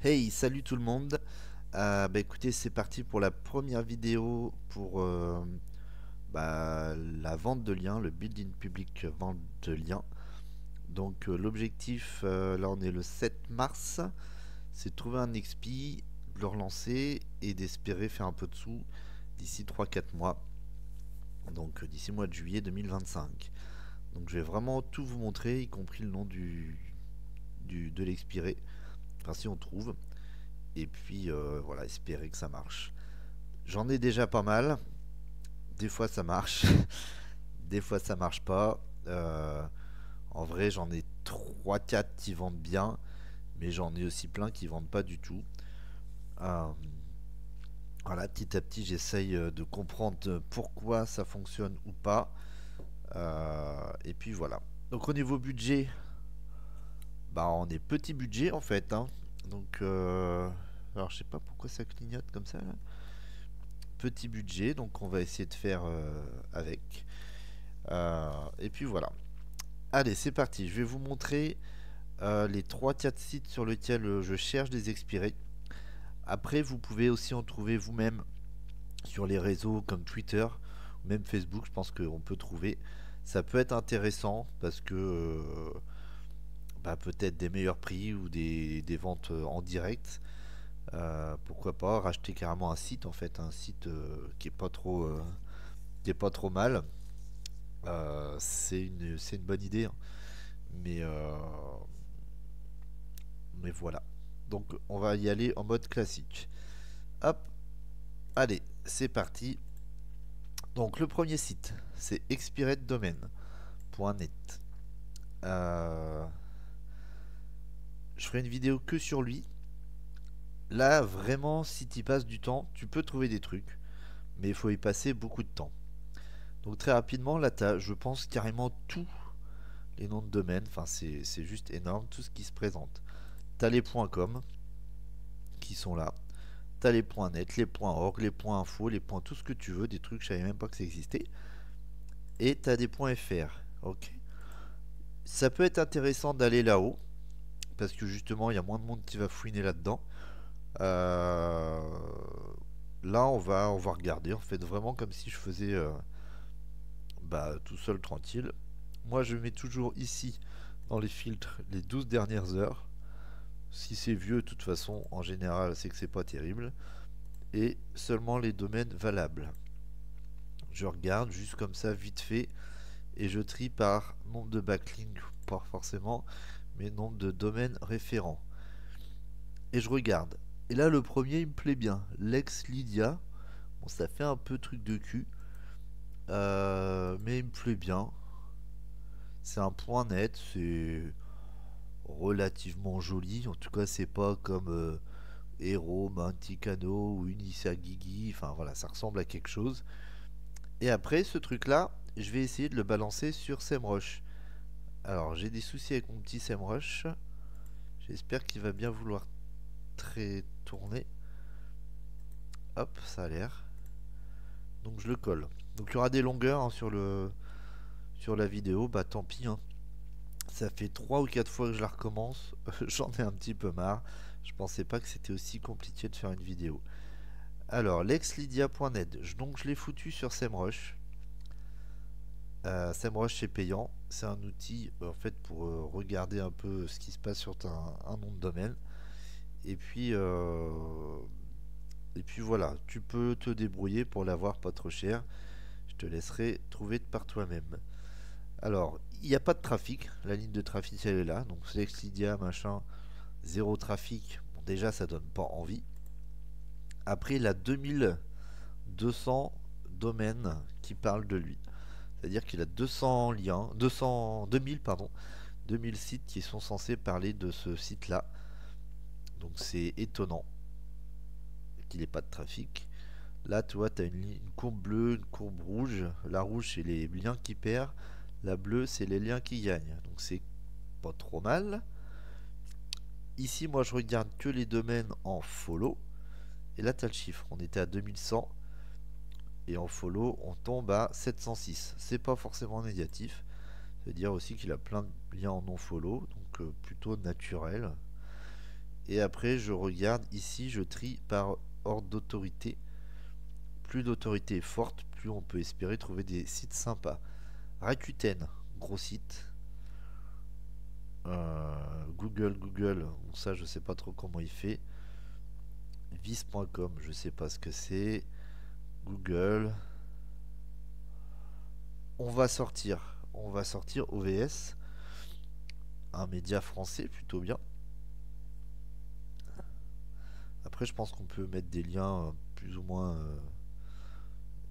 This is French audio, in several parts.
Hey, salut tout le monde. Écoutez, c'est parti pour la première vidéo pour la vente de liens, le building public vente de liens. Donc l'objectif, là on est le 7 mars, c'est de trouver un XP, de le relancer et d'espérer faire un peu de sous d'ici 3 4 mois. Donc d'ici mois de juillet 2025. Donc je vais vraiment tout vous montrer, y compris le nom de l'expiré, enfin si on trouve. Et puis voilà, espérer que ça marche. J'en ai déjà pas mal. Des fois ça marche, des fois ça marche pas. En vrai, j'en ai 3 4 qui vendent bien, mais j'en ai aussi plein qui vendent pas du tout. Euh, voilà, petit à petit, j'essaye de comprendre pourquoi ça fonctionne ou pas. Et puis voilà. Donc au niveau budget, bah on est petit budget en fait, hein. Donc alors je sais pas pourquoi ça clignote comme ça là. Petit budget, donc on va essayer de faire avec. Et puis voilà. Allez, c'est parti. Je vais vous montrer les 3 4 sites sur lesquels je cherche des expirés. Après, vous pouvez aussi en trouver vous-même sur les réseaux comme Twitter ou même Facebook. Je pense qu'on peut trouver. Ça peut être intéressant parce que peut-être des meilleurs prix ou des ventes en direct. Pourquoi pas racheter carrément un site en fait, un site qui est pas trop mal. C'est une bonne idée, hein. Mais, euh, mais voilà. Donc on va y aller en mode classique. Hop, allez, c'est parti. Donc le premier site, c'est expireddomain.net. Euh, je ferai une vidéo que sur lui. Là, vraiment, si tu y passes du temps, tu peux trouver des trucs, mais il faut y passer beaucoup de temps. Donc très rapidement, là, tu as, je pense, carrément tous les noms de domaine. Enfin, c'est juste énorme, tout ce qui se présente. Tu as les .com qui sont là. T'as les points .net, les points .org, les points .info, les points tout ce que tu veux, des trucs je savais même pas que ça existait. Et t'as des points .fr. Ok. Ça peut être intéressant d'aller là-haut parce que justement il y a moins de monde qui va fouiner là-dedans. Euh, Là on va regarder en fait vraiment comme si je faisais tout seul tranquille. Moi je mets toujours ici dans les filtres les 12 dernières heures. Si c'est vieux de toute façon en général c'est que c'est pas terrible. Et seulement les domaines valables. Je regarde juste comme ça vite fait et je trie par nombre de backlinks, pas forcément, mais nombre de domaines référents. Et je regarde. Et là, le premier, il me plaît bien. Lex Lydia. Bon, ça fait un peu truc de cul, mais il me plaît bien. C'est un point net, c'est relativement joli. En tout cas, c'est pas comme Hero, Manticano ou Unisagigi. Enfin voilà, ça ressemble à quelque chose. Et après, ce truc-là, je vais essayer de le balancer sur SEMrush. Alors, j'ai des soucis avec mon petit SEMrush. J'espère qu'il va bien vouloir très tourner. Hop, ça a l'air. Donc je le colle. Donc il y aura des longueurs, hein, sur la vidéo. Bah tant pis, hein. Ça fait 3 ou 4 fois que je la recommence. J'en ai un petit peu marre. Je pensais pas que c'était aussi compliqué de faire une vidéo. Alors, lexlydia.net. Donc je l'ai foutu sur SEMrush. SEMrush c'est payant. C'est un outil en fait pour regarder un peu ce qui se passe sur un nom de domaine. Et puis, euh, Et puis voilà, tu peux te débrouiller pour l'avoir pas trop cher. Je te laisserai trouver par toi-même. Alors, il n'y a pas de trafic. La ligne de trafic, elle est là. Donc, Select Lydia, machin, zéro trafic. Bon, déjà, ça donne pas envie. Après, il a 2200 domaines qui parlent de lui. C'est-à-dire qu'il a 200 liens, 200, 2000, pardon, 2000 sites qui sont censés parler de ce site-là. Donc, c'est étonnant qu'il n'ait pas de trafic. Là, tu vois, tu as une courbe bleue, une courbe rouge. La rouge, c'est les liens qui perdent. La bleue, c'est les liens qui gagnent. Donc, c'est pas trop mal. Ici, moi, je regarde que les domaines en follow. Et là, tu as le chiffre. On était à 2100. Et en follow, on tombe à 706. C'est pas forcément négatif. Ça veut dire aussi qu'il a plein de liens en non-follow. Donc, plutôt naturel. Et après, je regarde ici, je trie par ordre d'autorité. Plus l'autorité est forte, plus on peut espérer trouver des sites sympas. Rakuten, gros site. Google, bon, ça je sais pas trop comment il fait. Vice.com, je sais pas ce que c'est. Google. On va sortir OVS, un média français plutôt bien. Après, je pense qu'on peut mettre des liens plus ou moins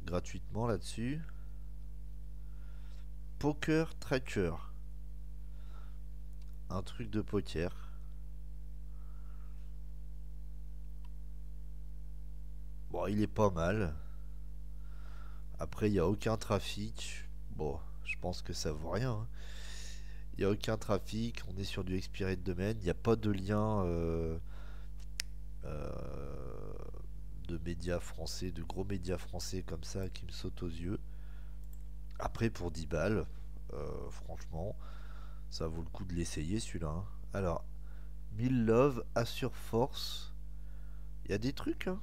gratuitement là-dessus. Poker Tracker, un truc de poker. Bon, il est pas mal. Après, il n'y a aucun trafic. Bon, je pense que ça vaut rien, hein. Il n'y a aucun trafic. On est sur du expiré de domaine. Il n'y a pas de lien euh, de médias français, de gros médias français comme ça qui me sautent aux yeux. Après, pour 10 balles, franchement, ça vaut le coup de l'essayer celui-là, hein. Alors, 1000 Love, Assure Force. Il y a des trucs, hein.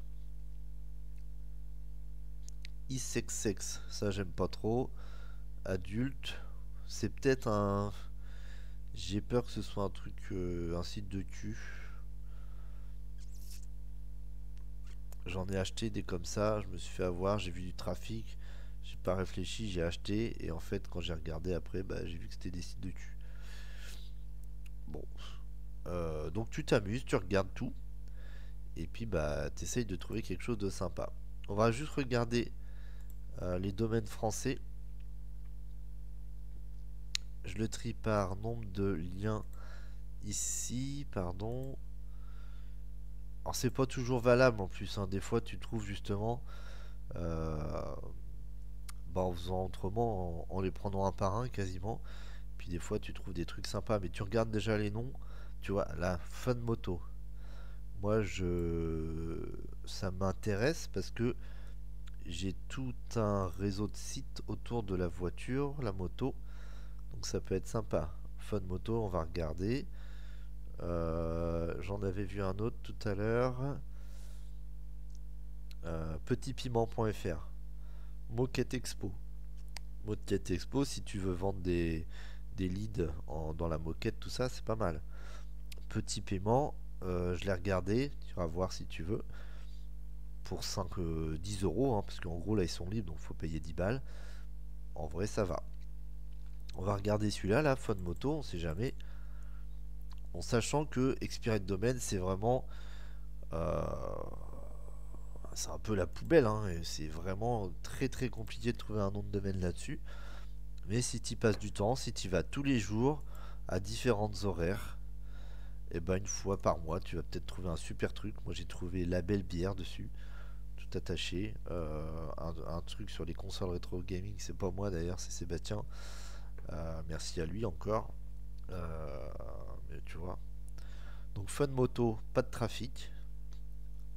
Sex, ça j'aime pas trop. Adulte, c'est peut-être un. J'ai peur que ce soit un truc, un site de cul. J'en ai acheté des comme ça, je me suis fait avoir, j'ai vu du trafic, j'ai pas réfléchi, j'ai acheté et en fait quand j'ai regardé après, bah, j'ai vu que c'était des sites de cul. Bon, donc tu t'amuses, tu regardes tout et puis bah t'essayes de trouver quelque chose de sympa. On va juste regarder les domaines français. Je le trie par nombre de liens ici, pardon. Alors c'est pas toujours valable en plus, hein. Des fois tu trouves justement euh, bah, en faisant autrement, en les prenant un par un quasiment. Puis des fois tu trouves des trucs sympas, mais tu regardes déjà les noms. Tu vois, la Fun Moto. Moi ça m'intéresse parce que j'ai tout un réseau de sites autour de la voiture, la moto. Donc ça peut être sympa. Fun Moto, on va regarder. J'en avais vu un autre tout à l'heure. Petitpiment.fr. Moquette Expo. Moquette Expo, si tu veux vendre des leads dans la moquette, tout ça, c'est pas mal. Petit paiement, je l'ai regardé, tu vas voir si tu veux, pour 10 euros, hein, parce qu'en gros là ils sont libres, donc il faut payer 10 balles. En vrai, ça va. On va regarder celui-là, là, Fun Moto, on sait jamais. En sachant que Expired Domain, c'est vraiment. euh, c'est un peu la poubelle, hein, et c'est vraiment très très compliqué de trouver un nom de domaine là-dessus. Mais si tu passes du temps, si tu vas tous les jours à différentes horaires, et ben une fois par mois, tu vas peut-être trouver un super truc. Moi, j'ai trouvé La Belle Bière dessus, tout attaché. Un truc sur les consoles rétro gaming, c'est pas moi d'ailleurs, c'est Sébastien. Merci à lui encore. Mais tu vois. Donc Fun Moto, pas de trafic,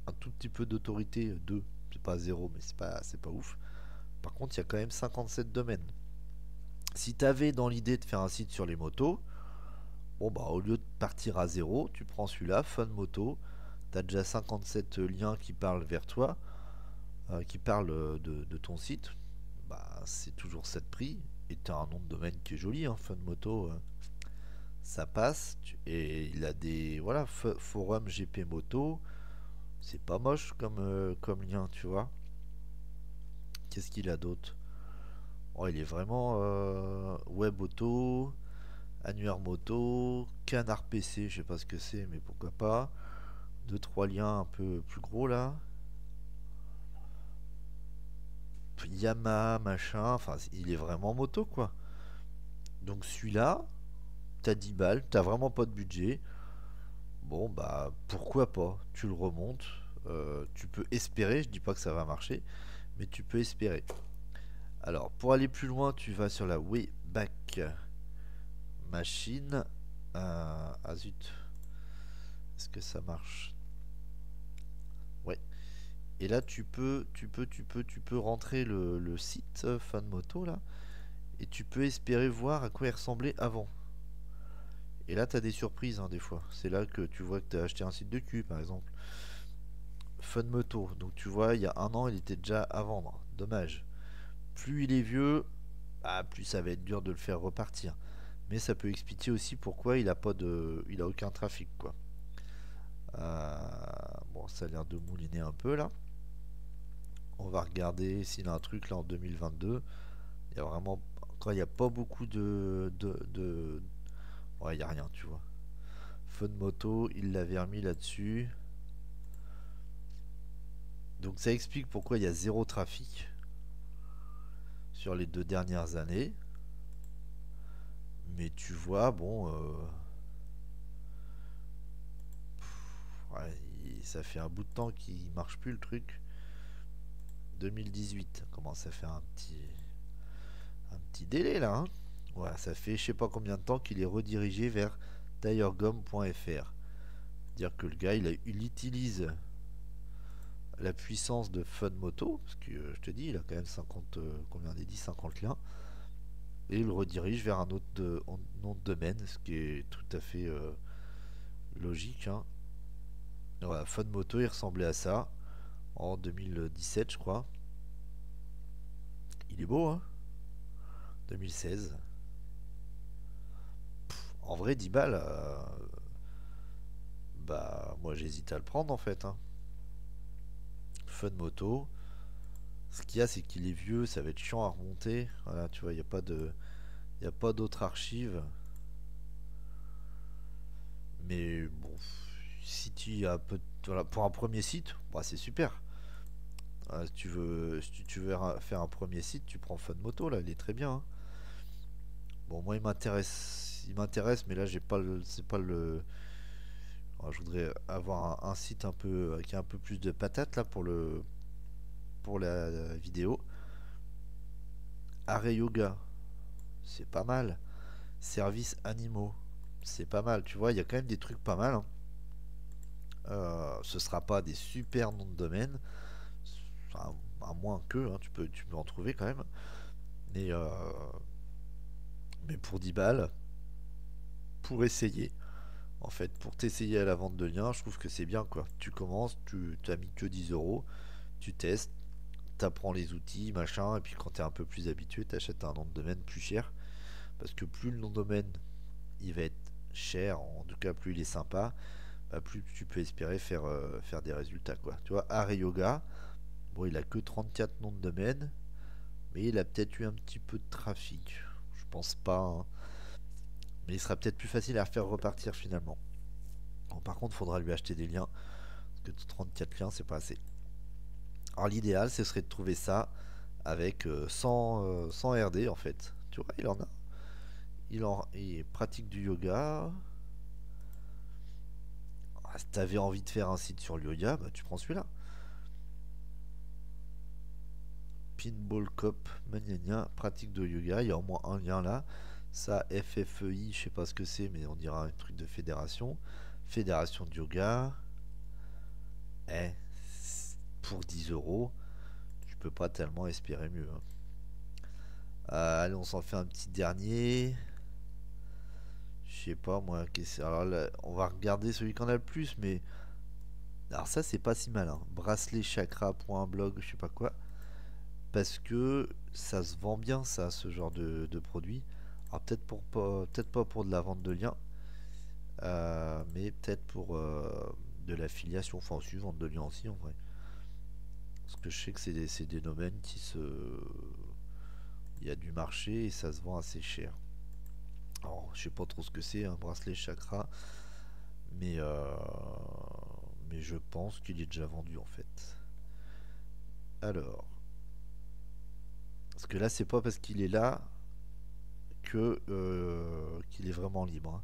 un tout petit peu d'autorité, 2, c'est pas zéro, mais c'est pas ouf. Par contre, il y a quand même 57 domaines. Si tu avais dans l'idée de faire un site sur les motos, bon bah au lieu de partir à zéro, tu prends celui-là, Fun Moto, tu as déjà 57 liens qui parlent vers toi, qui parlent de ton site. Bah c'est toujours ça de prix, et tu as un nom de domaine qui est joli, hein, Fun Moto, ça passe, et il a des voilà, forum GP Moto, c'est pas moche comme lien, tu vois. Qu'est-ce qu'il a d'autre? Oh, il est vraiment Web Auto, Annuaire Moto, Canard PC, je sais pas ce que c'est, mais pourquoi pas. Deux, trois liens un peu plus gros là. Yamaha, machin, enfin, il est vraiment moto quoi. Donc celui-là, t'as 10 balles, t'as vraiment pas de budget. Bon, bah pourquoi pas? Tu le remontes. Tu peux espérer, je dis pas que ça va marcher, mais tu peux espérer. Alors, pour aller plus loin, tu vas sur la Wayback Machine. Ah zut, est-ce que ça marche? Ouais. Et là, tu peux rentrer le site Fan Moto là, et tu peux espérer voir à quoi il ressemblait avant. Et là, tu as des surprises hein, des fois. C'est là que tu vois que tu as acheté un site de cul, par exemple. Fun Moto. Donc tu vois, il y a un an, il était déjà à vendre. Dommage. Plus il est vieux, ah, plus ça va être dur de le faire repartir. Mais ça peut expliquer aussi pourquoi il a aucun trafic, quoi. Bon, ça a l'air de mouliner un peu là. On va regarder s'il a un truc là en 2022. Il y a vraiment, quand il n'y a pas beaucoup ouais, il n'y a rien, tu vois. Fun Moto, il l'avait remis là-dessus. Donc ça explique pourquoi il y a zéro trafic sur les 2 dernières années. Mais tu vois, bon, ouais, ça fait un bout de temps qu'il marche plus le truc. 2018, commence à faire un petit délai là, hein. Voilà, ça fait je sais pas combien de temps qu'il est redirigé vers tiregum.fr. Dire que le gars, il utilise la puissance de Fun Moto, parce que je te dis, il a quand même 50, combien on a dit, 50 liens, et il le redirige vers un autre nom de domaine, ce qui est tout à fait logique, hein. Voilà, Fun Moto, il ressemblait à ça en 2017, je crois. Il est beau, hein. 2016. En vrai, 10 balles, bah, moi j'hésite à le prendre en fait, hein. Fun Moto. Ce qu'il y a, c'est qu'il est vieux, ça va être chiant à remonter. Voilà, tu vois, il y a pas d'autres archives. Mais bon, si tu as peu, voilà, pour un premier site, bah, c'est super. Si tu veux faire un premier site, tu prends Fun Moto là, il est très bien, hein. Bon, moi il m'intéresse, mais là j'ai pas le, c'est pas le. Je voudrais avoir un site un peu qui a un peu plus de patates là pour la vidéo. Arrêt Yoga, c'est pas mal. Services animaux, c'est pas mal. Tu vois, il y a quand même des trucs pas mal, hein. Ce sera pas des super noms de domaine, enfin, à moins que, hein, tu peux en trouver quand même. Mais, euh, mais pour 10 balles, pour essayer, en fait, pour t'essayer à la vente de liens, je trouve que c'est bien quoi. Tu commences, tu t'as mis que 10 euros, tu testes, t'apprends les outils, machin, et puis quand t'es un peu plus habitué, t'achètes un nom de domaine plus cher. Parce que plus le nom de domaine il va être cher, en tout cas plus il est sympa, bah, plus tu peux espérer faire des résultats quoi. Tu vois, Art Yoga, bon il a que 34 noms de domaine, mais il a peut-être eu un petit peu de trafic. Je pense pas, hein. Mais il sera peut-être plus facile à faire repartir finalement. Bon, par contre, il faudra lui acheter des liens, parce que 34 liens, c'est pas assez. Alors l'idéal, ce serait de trouver ça avec 100 RD en fait. Tu vois, il en a. Il pratique du yoga. Ah, si t'avais envie de faire un site sur le yoga, bah, tu prends celui-là. Pinball Cop, Magnania, pratique de yoga. Il y a au moins un lien là. Ça, FFEI, je sais pas ce que c'est, mais on dira un truc de fédération. Fédération de yoga. Eh, pour 10 euros, tu peux pas tellement espérer mieux, hein. Allez, on s'en fait un petit dernier. Je sais pas moi. Alors là, on va regarder celui qu'on a le plus, mais. Alors ça, c'est pas si mal, hein. Bracelet chakra.blog, je sais pas quoi. Parce que ça se vend bien, ça, ce genre de produit. Alors peut-être pas pour de la vente de liens, mais peut-être pour de l'affiliation, enfin aussi vente de liens aussi en vrai. Parce que je sais que c'est des domaines il y a du marché et ça se vend assez cher. Alors je sais pas trop ce que c'est un bracelet chakra, mais euh, mais je pense qu'il est déjà vendu en fait. Alors, parce que là c'est pas parce qu'il est là qu'il est vraiment libre, hein.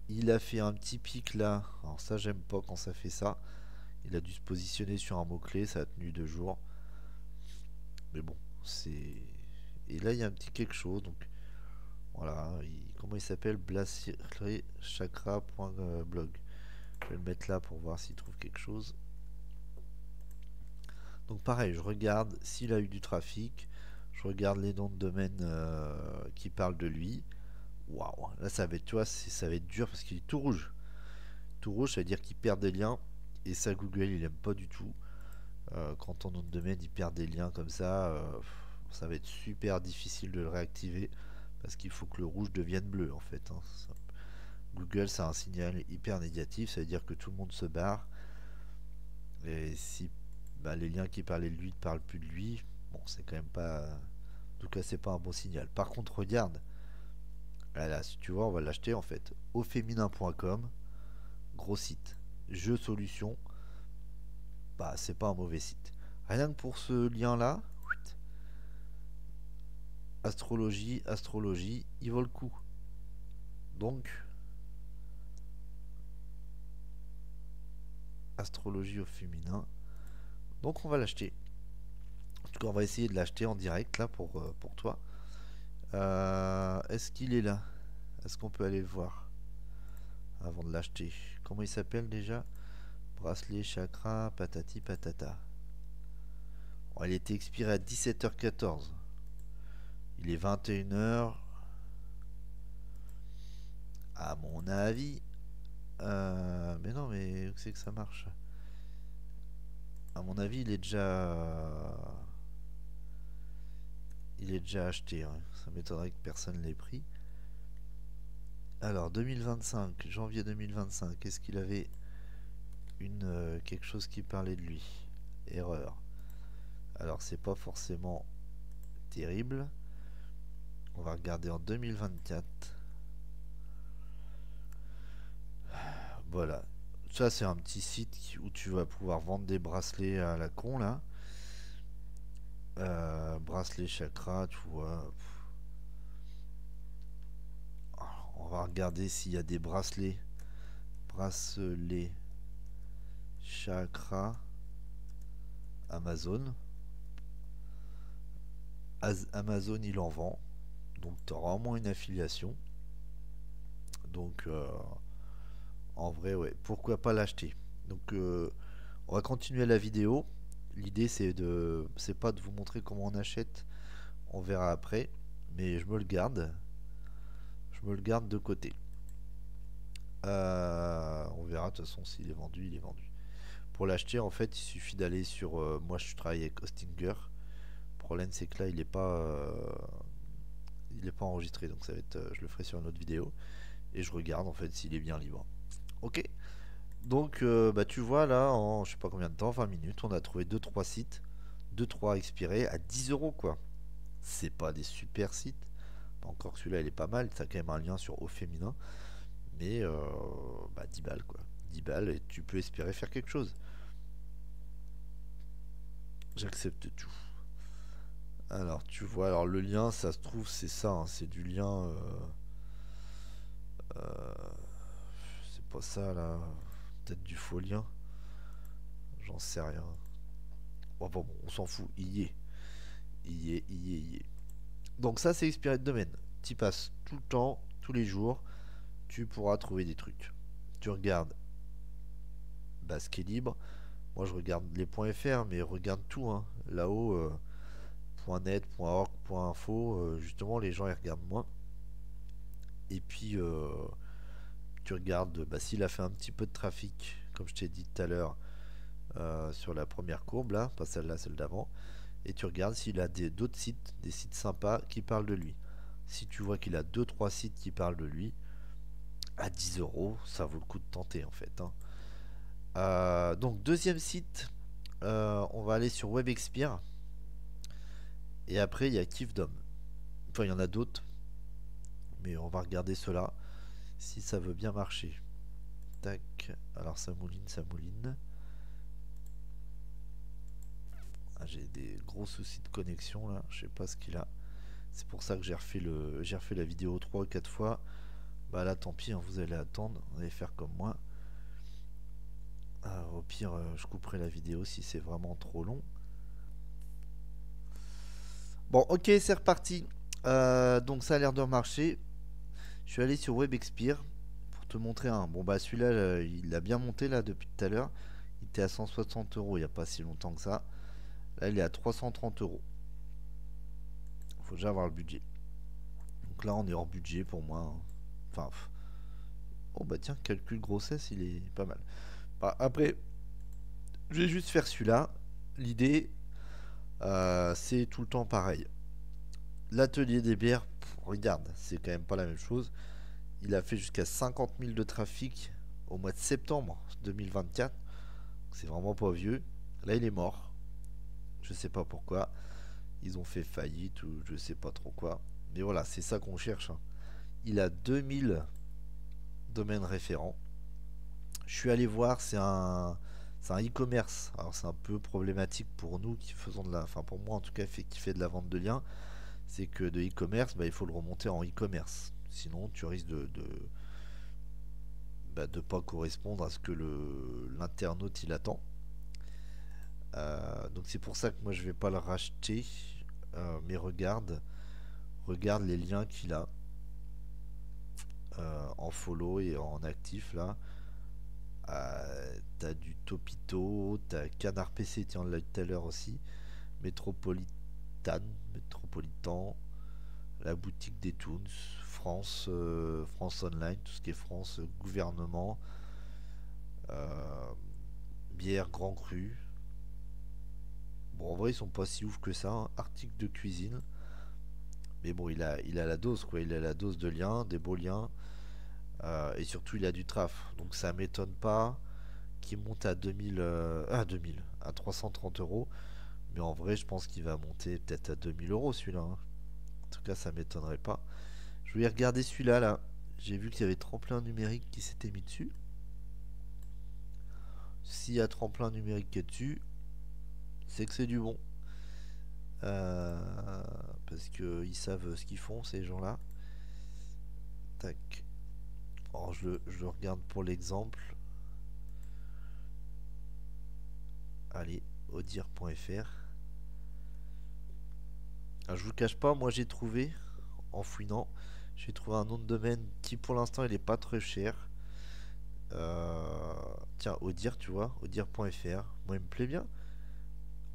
Il a fait un petit pic là. Alors ça j'aime pas quand ça fait ça. Il a dû se positionner sur un mot-clé, ça a tenu 2 jours. Mais bon, c'est. Et là il y a un petit quelque chose. Donc voilà. Comment il s'appelle? Chakra.blog. Je vais le mettre là pour voir s'il trouve quelque chose. Donc pareil, je regarde s'il a eu du trafic. Je regarde les noms de domaine qui parlent de lui. Waouh, là ça va être, tu vois, ça va être dur parce qu'il est tout rouge. Tout rouge, ça veut dire qu'il perd des liens. Et ça, Google, il aime pas du tout. Quand ton nom de domaine, il perd des liens comme ça, ça va être super difficile de le réactiver. Parce qu'il faut que le rouge devienne bleu, en fait, hein. Google, c'est un signal hyper négatif. Ça veut dire que tout le monde se barre. Et si bah, les liens qui parlaient de lui ne parlent plus de lui, bon, c'est quand même pas. En tout cas, c'est pas un bon signal. Par contre, regarde. Là, si tu vois, on va l'acheter en fait. Auféminin.com, gros site. Jeux solutions, bah c'est pas un mauvais site. Rien que pour ce lien-là, astrologie, astrologie, il vaut le coup. Donc, astrologie au féminin. Donc on va l'acheter. En tout cas, on va essayer de l'acheter en direct là pour toi. Est-ce qu'il est là? Est-ce qu'on peut aller le voir avant de l'acheter? Comment il s'appelle déjà? Bracelet, chakra, patati patata. Bon, il était expiré à 17h14. Il est 21h. À mon avis. Mais non, mais où c'est que ça marche? À mon avis, il est déjà. Il est déjà acheté, hein. Ça m'étonnerait que personne l'ait pris. Alors, 2025, janvier 2025, est-ce qu'il avait quelque chose qui parlait de lui? Erreur. Alors, c'est pas forcément terrible. On va regarder en 2024. Voilà. Ça, c'est un petit site où tu vas pouvoir vendre des bracelets à la con, là. Bracelet chakra, tu vois. On va regarder s'il y a des bracelets. Bracelets chakra Amazon. Amazon, il en vend. Donc, tu auras au moins une affiliation. Donc, en vrai, ouais, pourquoi pas l'acheter. Donc, on va continuer la vidéo. L'idée, c'est pas de vous montrer comment on achète. On verra après. Mais je me le garde. Je me le garde de côté. On verra de toute façon s'il est vendu, il est vendu. Pour l'acheter, en fait, il suffit d'aller sur. Moi, je travaille avec Hostinger. Le problème, c'est que là, il est pas enregistré, donc ça va être. Je le ferai sur une autre vidéo et je regarde en fait s'il est bien libre. Ok. Donc, bah tu vois là, en je sais pas combien de temps, 20 minutes, on a trouvé deux trois sites, deux trois expirés à 10 euros quoi. C'est pas des super sites. Encore que celui-là, il est pas mal. Ça a quand même un lien sur Au Féminin. Mais bah 10 balles quoi. 10 balles et tu peux espérer faire quelque chose. J'accepte tout. Alors tu vois, alors le lien, ça se trouve, c'est ça, hein, c'est du lien. C'est pas ça là. Peut-être du faux lien. J'en sais rien. Bon, on s'en fout. Il y est. Il y est, il y est, il y est. Donc ça, c'est expiré de domaine. Tu passes tout le temps, tous les jours, tu pourras trouver des trucs. Tu regardes bah, ce qui est libre. Moi, je regarde les .fr, mais regarde tout. Hein. Là-haut, .net, .org, .info, justement, les gens, ils regardent moins. Et puis, tu regardes bah, s'il a fait un petit peu de trafic, comme je t'ai dit tout à l'heure, sur la première courbe, là, pas celle-là, celle d'avant. Et tu regardes s'il a d'autres sites, des sites sympas qui parlent de lui. Si tu vois qu'il a deux trois sites qui parlent de lui, à 10 euros, ça vaut le coup de tenter en fait, hein. Donc deuxième site, on va aller sur WebExpire. Et après il y a Kifdom. Enfin il y en a d'autres, mais on va regarder cela si ça veut bien marcher. Tac, alors ça mouline, ça mouline. Ah, j'ai des gros soucis de connexion là, je sais pas ce qu'il a. C'est pour ça que j'ai refait la vidéo 3 ou 4 fois. Bah là tant pis, hein, vous allez attendre, vous allez faire comme moi. Au pire, je couperai la vidéo si c'est vraiment trop long. Bon, ok, c'est reparti. Donc ça a l'air de marcher. Je suis allé sur WebExpire pour te montrer un. Bon bah celui-là, il a bien monté là depuis tout à l'heure. Il était à 160 euros il n'y a pas si longtemps que ça. Là, il est à 330 euros. Faut déjà avoir le budget. Donc là, on est hors budget pour moi, hein. Enfin, oh bah tiens, calcul grossesse, il est pas mal. Bah, après, je vais juste faire celui-là. L'idée, c'est tout le temps pareil. L'atelier des bières, regarde, c'est quand même pas la même chose. Il a fait jusqu'à 50 000 de trafic au mois de septembre 2024. C'est vraiment pas vieux. Là, il est mort. Je sais pas pourquoi. Ils ont fait faillite ou je sais pas trop quoi. Mais voilà, c'est ça qu'on cherche, hein. Il a 2000 domaines référents. Je suis allé voir, c'est un e-commerce. Alors c'est un peu problématique pour nous qui faisons de la, enfin pour moi en tout cas qui fait de la vente de liens, c'est que de e-commerce, bah, il faut le remonter en e-commerce. Sinon, tu risques de pas correspondre à ce que l'internaute il attend. Donc c'est pour ça que moi je vais pas le racheter. Mais regarde les liens qu'il a en follow et en actif là. T'as du Topito, t'as Canard PC, tiens on l'a eu tout à l'heure aussi. Métropolitan, Métropolitan, la boutique des Toons, France, France Online, tout ce qui est France, gouvernement, euh, bière Grand Cru. Bon, en vrai, ils sont pas si ouf que ça, hein. Article de cuisine. Mais bon, il a la dose, quoi. Il a la dose de liens, des beaux liens. Et surtout, il a du traf. Donc, ça m'étonne pas qu'il monte à 2000, à 330 euros. Mais en vrai, je pense qu'il va monter peut-être à 2000 euros celui-là, hein. En tout cas, ça m'étonnerait pas. Je vais regarder celui-là, là. J'ai vu qu'il y avait Tremplin Numérique qui s'était mis dessus. S'il y a Tremplin Numérique qui est dessus, c'est que c'est du bon. Parce qu'ils savent ce qu'ils font, ces gens-là. Tac. Alors, je le regarde pour l'exemple. Allez, audir.fr. Je vous cache pas, moi j'ai trouvé, en fouinant, j'ai trouvé un nom de domaine qui pour l'instant il est pas très cher. Tiens, Audir, tu vois, audir.fr. Moi il me plaît bien.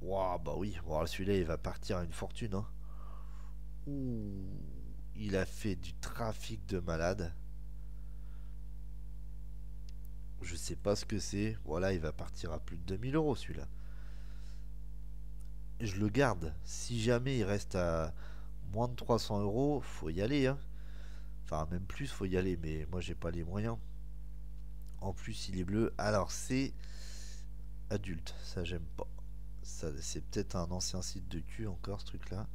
Waouh, bah oui, bon, celui-là il va partir à une fortune, hein. Ouh, il a fait du trafic de malade. Je sais pas ce que c'est. Voilà, il va partir à plus de 2000 euros celui-là. Je le garde. Si jamais il reste à moins de 300 euros, faut y aller, hein. Enfin, même plus, faut y aller, mais moi j'ai pas les moyens. En plus, il est bleu. Alors, c'est adulte. Ça, j'aime pas. Ça, c'est peut-être un ancien site de cul encore, ce truc-là.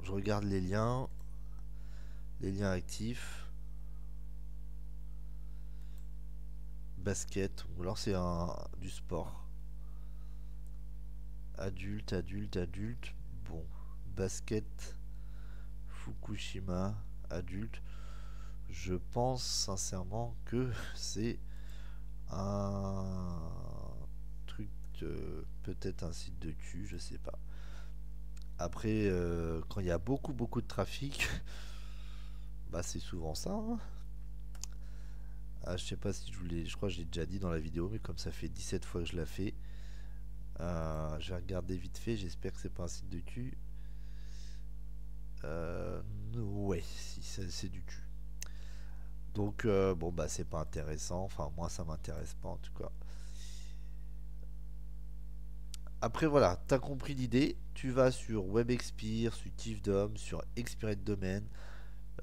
Je regarde les liens. Les liens actifs. Basket. Ou alors c'est du sport. Adulte, adulte, adulte. Bon. Basket. Fukushima. Adulte. Je pense sincèrement que c'est un truc peut-être un site de cul, je sais pas. Après, quand il y a beaucoup beaucoup de trafic, bah c'est souvent ça, hein. Je sais pas si je crois que je l'ai déjà dit dans la vidéo, mais comme ça fait 17 fois que je la fais, je vais regarder vite fait. J'espère que c'est pas un site de cul. Ouais, si c'est du cul. Donc bon bah c'est pas intéressant. Enfin moi ça m'intéresse pas en tout cas. Après voilà, t'as compris l'idée. Tu vas sur WebExpire, sur TifDom, sur Expirate Domain.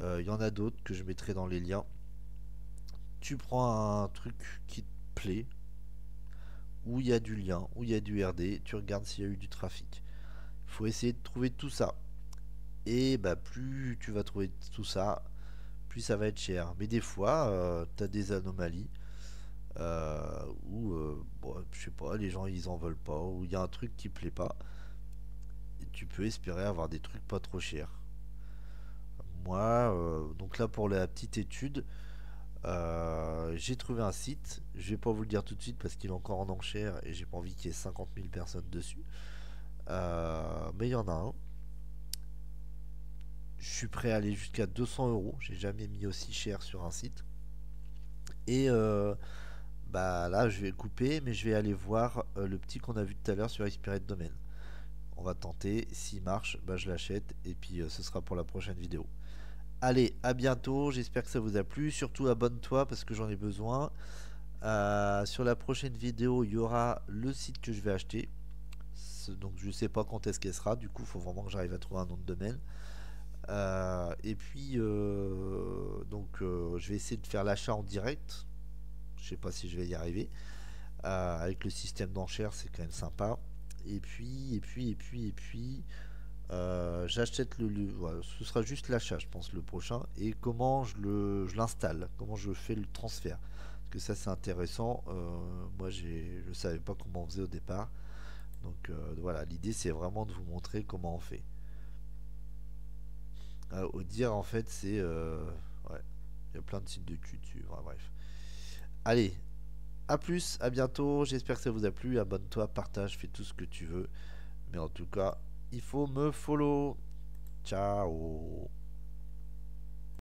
Il y en a d'autres que je mettrai dans les liens. Tu prends un truc qui te plaît, où il y a du lien, où il y a du RD, tu regardes s'il y a eu du trafic. Il faut essayer de trouver tout ça. Et bah plus tu vas trouver tout ça, plus ça va être cher. Mais des fois, tu as des anomalies où, bon, je sais pas, les gens ils en veulent pas, ou il y a un truc qui plaît pas. Et tu peux espérer avoir des trucs pas trop chers. Moi, donc là pour la petite étude, j'ai trouvé un site. Je vais pas vous le dire tout de suite parce qu'il est encore en enchère et j'ai pas envie qu'il y ait 50 000 personnes dessus. Mais il y en a un. Je suis prêt à aller jusqu'à 200 euros. J'ai jamais mis aussi cher sur un site. Et bah là, je vais le couper, mais je vais aller voir le petit qu'on a vu tout à l'heure sur Expirate Domain. On va tenter. S'il marche, bah, je l'achète et puis ce sera pour la prochaine vidéo. Allez, à bientôt, j'espère que ça vous a plu. Surtout abonne-toi parce que j'en ai besoin. Sur la prochaine vidéo, il y aura le site que je vais acheter. Donc je sais pas quand est-ce qu'elle sera. Du coup, il faut vraiment que j'arrive à trouver un nom de domaine. Et puis, je vais essayer de faire l'achat en direct. Je sais pas si je vais y arriver. Avec le système d'enchères, c'est quand même sympa. J'achète voilà, ce sera juste l'achat, je pense, le prochain. Et comment je l'installe, comment je fais le transfert. Parce que ça, c'est intéressant. Moi, je savais pas comment on faisait au départ. Donc voilà, l'idée, c'est vraiment de vous montrer comment on fait. Au dire, en fait, c'est... ouais, il y a plein de sites de cul dessus. Enfin, bref. Allez, à plus, à bientôt. J'espère que ça vous a plu. Abonne-toi, partage, fais tout ce que tu veux. Mais en tout cas, il faut me follow. Ciao.